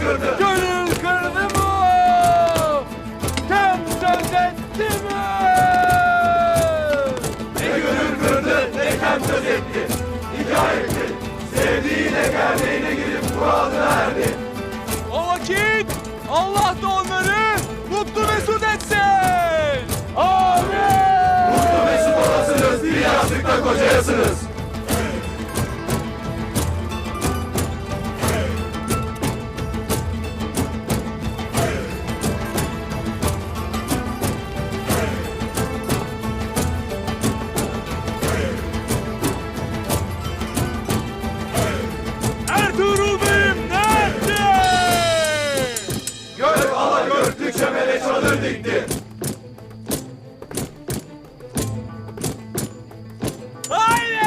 kırdı. Gönül kırdı mı? Kim söz etti mi? Ne gönül kırdı ne kem söz etti. Hikayetti. Sevdiğiyle gerdeğine girip muradına erdi. O vakit Allah da onları mutlu mesut etsin. Amin. Mutlu mesut olasınız. Bir yastıkta kocayasınız. Ertuğrul Bey'im nerede? Gök ala göktü çemele çadır dikti. Haydi!